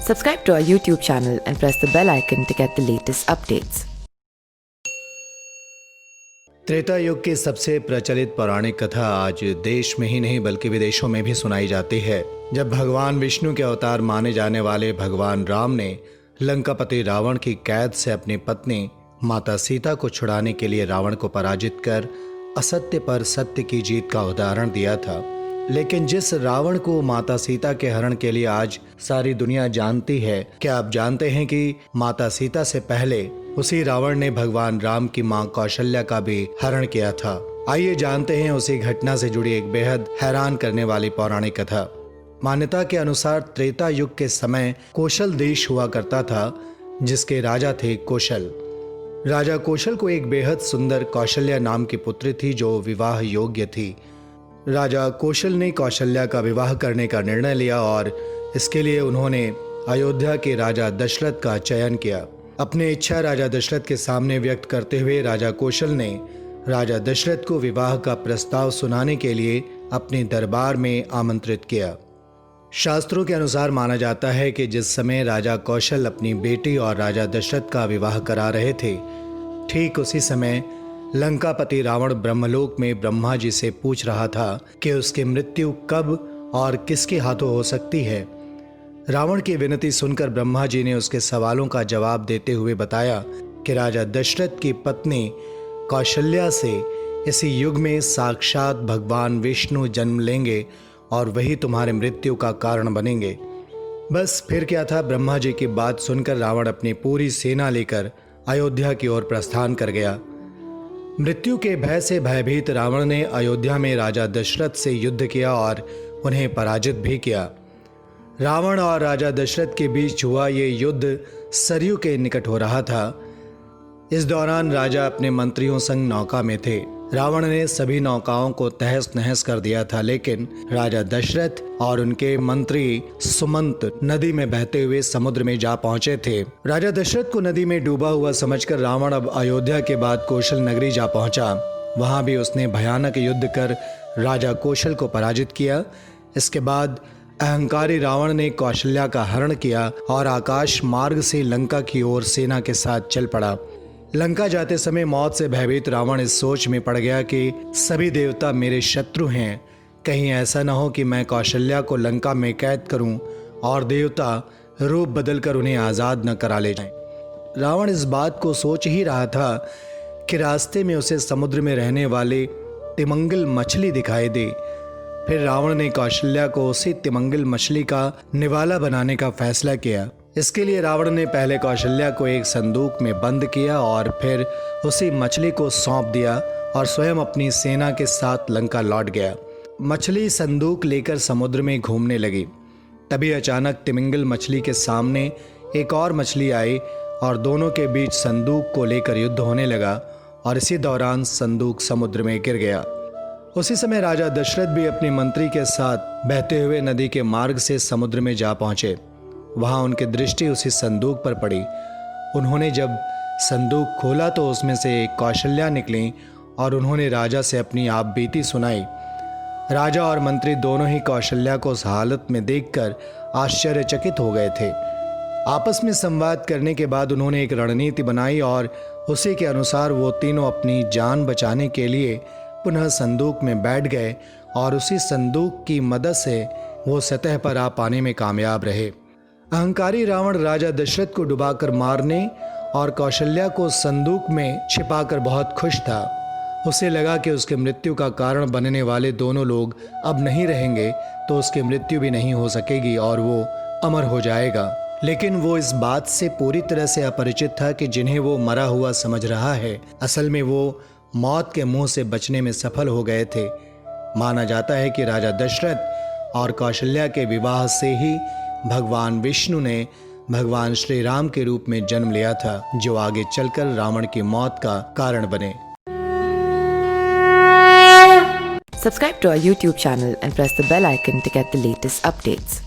Subscribe to our YouTube channel and press the bell icon to get the latest updates. Treta युग की सबसे प्रचलित पौराणिक कथा आज देश में ही नहीं बल्कि विदेशों में भी सुनाई जाती है। जब भगवान विष्णु के अवतार माने जाने वाले भगवान राम ने लंकापति रावण की कैद से अपनी पत्नी माता सीता को छुड़ाने के लिए रावण को पराजित कर असत्य पर सत्य की जीत का उदाहरण दिया था, लेकिन जिस रावण को माता सीता के हरण के लिए आज सारी दुनिया जानती है, क्या आप जानते हैं कि माता सीता से पहले उसी रावण ने भगवान राम की मां कौशल्या का भी हरण किया था। आइए जानते हैं उसी घटना से जुड़ी एक बेहद हैरान करने वाली पौराणिक कथा। मान्यता के अनुसार त्रेता युग के समय कौशल देश हुआ करता था, जिसके राजा थे कौशल। राजा कौशल को एक बेहद सुंदर कौशल्या नाम की पुत्री थी जो विवाह योग्य थी। राजा कौशल ने कौशल्या का विवाह करने का निर्णय लिया और इसके लिए उन्होंने अयोध्या के राजा दशरथ का चयन किया। अपनी इच्छा राजा दशरथ के सामने व्यक्त करते हुए राजा कौशल ने राजा दशरथ को विवाह का प्रस्ताव सुनाने के लिए अपने दरबार में आमंत्रित किया। शास्त्रों के अनुसार माना जाता है कि जिस समय राजा कौशल अपनी बेटी और राजा दशरथ का विवाह करा रहे थे, ठीक उसी समय लंकापति रावण ब्रह्मलोक में ब्रह्मा जी से पूछ रहा था कि उसकी मृत्यु कब और किसके हाथों हो सकती है। रावण की विनती सुनकर ब्रह्मा जी ने उसके सवालों का जवाब देते हुए बताया कि राजा दशरथ की पत्नी कौशल्या से इसी युग में साक्षात भगवान विष्णु जन्म लेंगे और वही तुम्हारे मृत्यु का कारण बनेंगे। बस फिर क्या था, ब्रह्मा जी की बात सुनकर रावण अपनी पूरी सेना लेकर अयोध्या की ओर प्रस्थान कर गया। मृत्यु के भय से भयभीत रावण ने अयोध्या में राजा दशरथ से युद्ध किया और उन्हें पराजित भी किया। रावण और राजा दशरथ के बीच हुआ ये युद्ध सरयू के निकट हो रहा था। इस दौरान राजा अपने मंत्रियों संग नौका में थे। रावण ने सभी नौकाओं को तहस नहस कर दिया था, लेकिन राजा दशरथ और उनके मंत्री सुमंत नदी में बहते हुए समुद्र में जा पहुंचे थे। राजा दशरथ को नदी में डूबा हुआ समझकर रावण अब अयोध्या के बाद कौशल नगरी जा पहुंचा। वहां भी उसने भयानक युद्ध कर राजा कौशल को पराजित किया। इसके बाद अहंकारी रावण ने कौशल्या का हरण किया और आकाश मार्ग से लंका की ओर सेना के साथ चल पड़ा। लंका जाते समय मौत से भयभीत रावण इस सोच में पड़ गया कि सभी देवता मेरे शत्रु हैं, कहीं ऐसा न हो कि मैं कौशल्या को लंका में कैद करूं और देवता रूप बदलकर उन्हें आज़ाद न करा ले जाएं। रावण इस बात को सोच ही रहा था कि रास्ते में उसे समुद्र में रहने वाले तिमंगल मछली दिखाई दे। फिर रावण ने कौशल्या को उसी तिमंगल मछली का निवाला बनाने का फैसला किया। इसके लिए रावण ने पहले कौशल्या को एक संदूक में बंद किया और फिर उसी मछली को सौंप दिया और स्वयं अपनी सेना के साथ लंका लौट गया। मछली संदूक लेकर समुद्र में घूमने लगी। तभी अचानक तिमिंगल मछली के सामने एक और मछली आई और दोनों के बीच संदूक को लेकर युद्ध होने लगा और इसी दौरान संदूक समुद्र में गिर गया। उसी समय राजा दशरथ भी अपने मंत्री के साथ बहते हुए नदी के मार्ग से समुद्र में जा पहुंचे। वहां उनकी दृष्टि उसी संदूक पर पड़ी। उन्होंने जब संदूक खोला तो उसमें से एक कौशल्या निकली और उन्होंने राजा से अपनी आप बीती सुनाई। राजा और मंत्री दोनों ही कौशल्या को उस हालत में देखकर आश्चर्यचकित हो गए थे। आपस में संवाद करने के बाद उन्होंने एक रणनीति बनाई और उसी के अनुसार वो तीनों अपनी जान बचाने के लिए पुनः संदूक में बैठ गए और उसी संदूक की मदद से वो सतह पर आ पाने में कामयाब रहे। अहंकारी रावण राजा दशरथ को डुबाकर मारने और कौशल्या को संदूक में छिपाकर बहुत खुश था। उसे लगा कि उसके मृत्यु का कारण बनने वाले दोनों लोग अब नहीं रहेंगे तो उसकी मृत्यु भी नहीं हो सकेगी और वो अमर हो जाएगा। लेकिन वो इस बात से पूरी तरह से अपरिचित था कि जिन्हें वो मरा हुआ समझ रहा है, असल में वो मौत के मुंह से बचने में सफल हो गए थे। माना जाता है कि राजा दशरथ और कौशल्या के विवाह से ही भगवान विष्णु ने भगवान श्री राम के रूप में जन्म लिया था, जो आगे चलकर रावण की मौत का कारण बने। Subscribe to our YouTube channel and press the bell icon to get the latest updates.